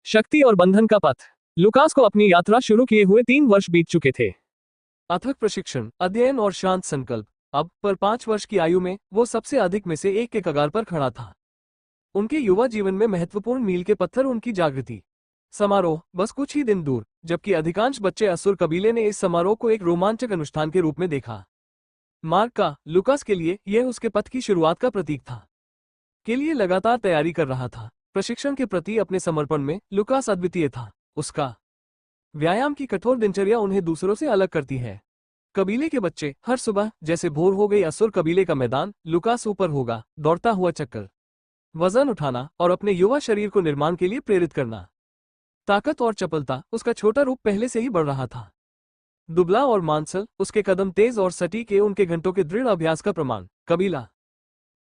शक्ति और बंधन का पथ। लुकास को अपनी यात्रा शुरू किए हुए 3 वर्ष बीत चुके थे। अथक प्रशिक्षण, अध्ययन और शांत संकल्प। अब पर 5 वर्ष की आयु में वो सबसे अधिक में से एक के कगार पर खड़ा था। उनके युवा जीवन में महत्वपूर्ण मील के पत्थर उनकी जागृति समारोह बस कुछ ही दिन दूर, जबकि अधिकांश बच्चे असुर कबीले ने इस समारोह को एक रोमांचक अनुष्ठान के रूप में देखा। मार्क का लुकास के लिए यह उसके पथ की शुरुआत का प्रतीक था। के लिए लगातार तैयारी कर रहा था। प्रशिक्षण के प्रति अपने समर्पण में लुकास अद्वितीय था। उसका व्यायाम की कठोर दिनचर्या उन्हें दूसरों से अलग करती है। कबीले के बच्चे हर सुबह जैसे भोर हो गई असुर कबीले का मैदान, लुकास ऊपर होगा, दौड़ता हुआ चक्कर, वजन उठाना और अपने युवा शरीर को निर्माण के लिए प्रेरित करना। ताकत और चपलता, उसका छोटा रूप पहले से ही बढ़ रहा था। दुबला और मांसल, उसके कदम तेज और सटीक, उनके घंटों के दृढ़ अभ्यास का प्रमाण। कबीला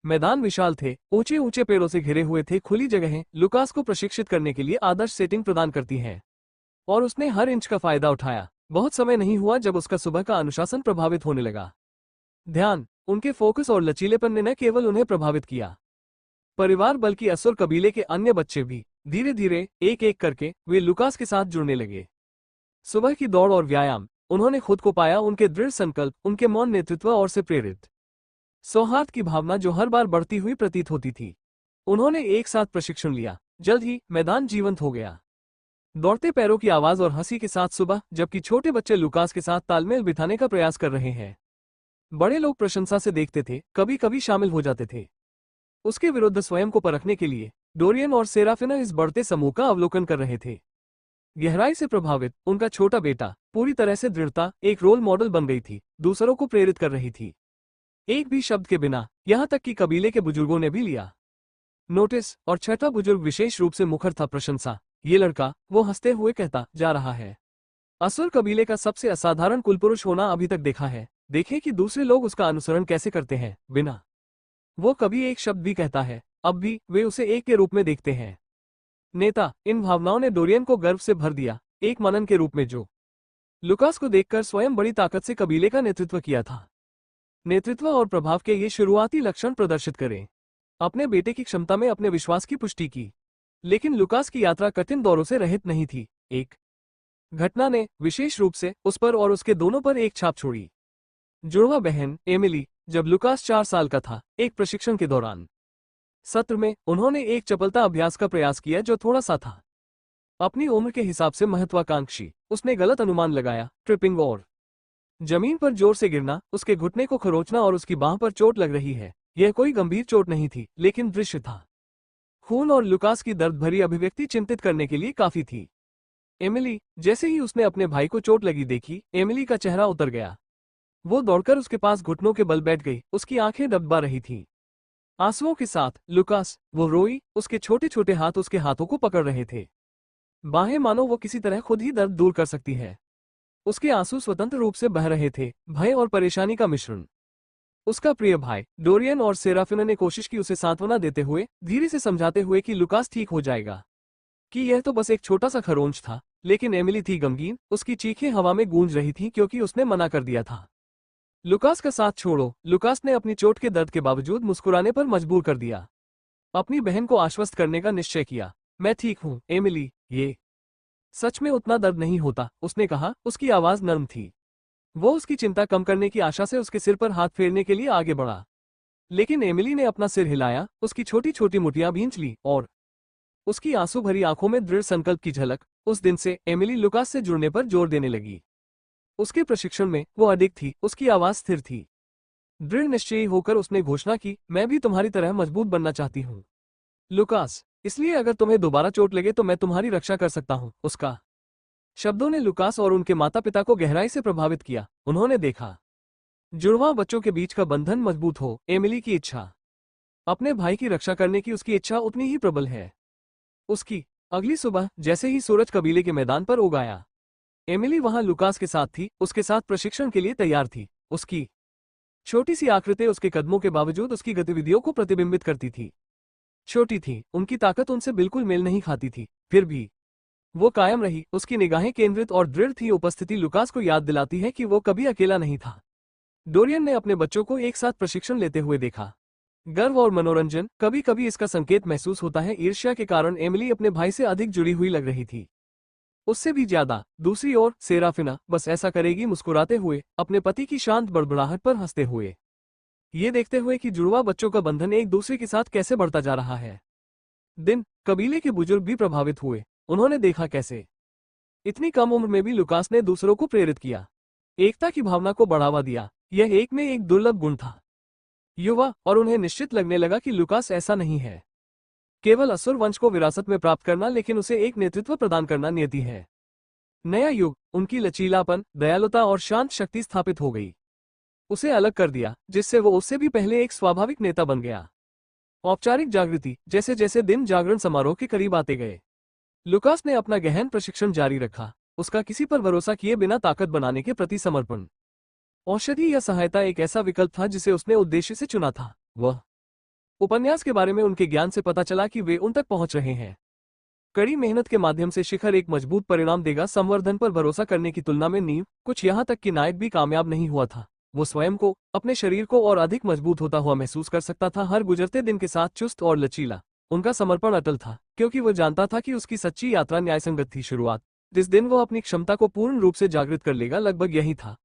मैदान विशाल थे, ऊंचे ऊंचे पेड़ों से घिरे हुए थे। खुली जगहें लुकास को प्रशिक्षित करने के लिए आदर्श सेटिंग प्रदान करती हैं, और उसने हर इंच का फायदा उठाया। बहुत समय नहीं हुआ जब उसका सुबह का अनुशासन प्रभावित होने लगा। ध्यान, उनके फोकस और लचीलेपन ने न केवल उन्हें प्रभावित किया, परिवार बल्कि असुर कबीले के अन्य बच्चे भी। धीरे धीरे एक एक करके वे लुकास के साथ जुड़ने लगे। सुबह की दौड़ और व्यायाम, उन्होंने खुद को पाया, उनके दृढ़ संकल्प, उनके मौन नेतृत्व और से प्रेरित सौहार्द की भावना जो हर बार बढ़ती हुई प्रतीत होती थी। उन्होंने एक साथ प्रशिक्षण लिया। जल्द ही मैदान जीवंत हो गया, दौड़ते पैरों की आवाज और हंसी के साथ सुबह, जबकि छोटे बच्चे लुकास के साथ तालमेल बिठाने का प्रयास कर रहे हैं। बड़े लोग प्रशंसा से देखते थे, कभी कभी शामिल हो जाते थे। उसके विरुद्ध स्वयं को परखने के लिए डोरियन और सेराफिना इस बढ़ते समूह का अवलोकन कर रहे थे। गहराई से प्रभावित उनका छोटा बेटा पूरी तरह से दृढ़ता, एक रोल मॉडल बन गई थी, दूसरों को प्रेरित कर रही थी, एक भी शब्द के बिना। यहां तक कि कबीले के बुजुर्गों ने भी लिया नोटिस, और छठा बुजुर्ग विशेष रूप से मुखर था प्रशंसा। ये लड़का, वो हंसते हुए कहता जा रहा है, असुर कबीले का सबसे असाधारण कुलपुरुष होना अभी तक देखा है। देखें कि दूसरे लोग उसका अनुसरण कैसे करते हैं, बिना वो कभी एक शब्द भी कहता है। अब भी वे उसे एक के रूप में देखते हैं। नेता, इन भावनाओं ने डोरियन को गर्व से भर दिया, एक मनन के रूप में जो लुकास को देखकर स्वयं बड़ी ताकत से कबीले का नेतृत्व किया था। नेतृत्व और प्रभाव के ये शुरुआती लक्षण प्रदर्शित करें। अपने बेटे की क्षमता में अपने विश्वास की पुष्टि की। लेकिन लुकास की यात्रा कठिन दौरों से रहित नहीं थी। एक घटना ने विशेष रूप से उस पर और उसके दोनों पर एक छाप छोड़ी। जुड़वा बहन एमिली, जब लुकास 4 साल का था, एक प्रशिक्षण के दौरान सत्र में उन्होंने एक चपलता अभ्यास का प्रयास किया जो थोड़ा सा था अपनी उम्र के हिसाब से महत्वाकांक्षी। उसने गलत अनुमान लगाया, ट्रिपिंग और जमीन पर जोर से गिरना, उसके घुटने को खरोंचना और उसकी बांह पर चोट लग रही है। यह कोई गंभीर चोट नहीं थी, लेकिन दृश्य था। खून और लुकास की दर्द भरी अभिव्यक्ति चिंतित करने के लिए काफी थी। एमिली, जैसे ही उसने अपने भाई को चोट लगी देखी, एमिली का चेहरा उतर गया। वो दौड़कर उसके पास घुटनों के बल बैठ गई, उसकी आंखें दबा रही थीं। आंसुओं के साथ लुकास, वो रोई, उसके छोटे छोटे हाथ उसके हाथों को पकड़ रहे थे। बाहें मानो वो किसी तरह खुद ही दर्द दूर कर सकती है। उसके आंसू स्वतंत्र रूप से बह रहे थे, भय और परेशानी का मिश्रण। उसका प्रिय भाई डोरियन और सेराफिना ने कोशिश की उसे सांत्वना देते हुए, धीरे से समझाते हुए कि लुकास ठीक हो जाएगा, कि यह तो बस एक छोटा सा खरोंच था। लेकिन एमिली थी गमगीन, उसकी चीखें हवा में गूंज रही थीं क्योंकि उसने मना कर दिया था। लुकास का साथ छोड़ो। लुकास ने अपनी चोट के दर्द के बावजूद मुस्कुराने पर मजबूर कर दिया। अपनी बहन को आश्वस्त करने का निश्चय किया। मैं ठीक हूँ एमिली, ये सच में उतना दर्द नहीं होता, उसने कहा। उसकी आवाज नर्म थी। वो उसकी चिंता कम करने की आशा से उसके सिर पर हाथ फेरने के लिए आगे बढ़ा। लेकिन एमिली ने अपना सिर हिलाया, उसकी छोटी छोटी मुठियां भींच ली, और उसकी आंसू भरी आंखों में दृढ़ संकल्प की झलक। उस दिन से एमिली लुकास से जुड़ने पर जोर देने लगी। उसके प्रशिक्षण में वो अडिग थी, उसकी आवाज स्थिर थी। दृढ़ निश्चयी होकर उसने घोषणा की, मैं भी तुम्हारी तरह मजबूत बनना चाहती हूँ लुकास, इसलिए अगर तुम्हें दोबारा चोट लगे तो मैं तुम्हारी रक्षा कर सकता हूँ। उसका शब्दों ने लुकास और उनके माता पिता को गहराई से प्रभावित किया। उन्होंने देखा जुड़वां बच्चों के बीच का बंधन मजबूत हो। एमिली की इच्छा, अपने भाई की रक्षा करने की उसकी इच्छा उतनी ही प्रबल है। उसकी अगली सुबह जैसे ही सूरज कबीले के मैदान पर उग आया, एमिली वहां लुकास के साथ थी, उसके साथ प्रशिक्षण के लिए तैयार थी। उसकी छोटी सी आकृति उसके कदमों के बावजूद उसकी गतिविधियों को प्रतिबिंबित करती थी। छोटी थी, उनकी ताकत उनसे बिल्कुल मेल नहीं खाती थी, फिर भी वो कायम रही। उसकी निगाहें केंद्रित और दृढ़ थी। उपस्थिति लुकास को याद दिलाती है कि वो कभी अकेला नहीं था। डोरियन ने अपने बच्चों को एक साथ प्रशिक्षण लेते हुए देखा। गर्व और मनोरंजन, कभी कभी इसका संकेत महसूस होता है। ईर्ष्या के कारण एमिली अपने भाई से अधिक जुड़ी हुई लग रही थी, उससे भी ज्यादा। दूसरी ओर सेराफिना बस ऐसा करेगी मुस्कुराते हुए, अपने पति की शांत बड़बड़ाहट पर हंसते हुए, ये देखते हुए कि जुड़वा बच्चों का बंधन एक दूसरे के साथ कैसे बढ़ता जा रहा है। दिन कबीले के बुजुर्ग भी प्रभावित हुए। उन्होंने देखा कैसे इतनी कम उम्र में भी लुकास ने दूसरों को प्रेरित किया, एकता की भावना को बढ़ावा दिया। यह एक में एक दुर्लभ गुण था। युवा और उन्हें निश्चित लगने लगा कि लुकास ऐसा नहीं है केवल असुर वंश को विरासत में प्राप्त करना, लेकिन उसे एक नेतृत्व प्रदान करना नियति है। नया युग उनकी लचीलापन, दयालुता और शांत शक्ति स्थापित हो गई, उसे अलग कर दिया, जिससे वो उससे भी पहले एक स्वाभाविक नेता बन गया। औपचारिक जागृति, जैसे जैसे दिन जागरण समारोह के करीब आते गए, लुकास ने अपना गहन प्रशिक्षण जारी रखा। उसका किसी पर भरोसा किए बिना ताकत बनाने के प्रति समर्पण। औषधि या सहायता एक ऐसा विकल्प था जिसे उसने उद्देश्य से चुना था। वह उपन्यास के बारे में उनके ज्ञान से पता चला कि वे उन तक पहुंच रहे हैं। कड़ी मेहनत के माध्यम से शिखर एक मजबूत परिणाम देगा। संवर्धन पर भरोसा करने की तुलना में नींव, कुछ यहाँ तक कि नायक भी कामयाब नहीं हुआ था। वो स्वयं को, अपने शरीर को और अधिक मजबूत होता हुआ महसूस कर सकता था, हर गुजरते दिन के साथ चुस्त और लचीला। उनका समर्पण अटल था, क्योंकि वो जानता था कि उसकी सच्ची यात्रा न्यायसंगत थी। शुरुआत जिस दिन वो अपनी क्षमता को पूर्ण रूप से जागृत कर लेगा, लगभग यही था।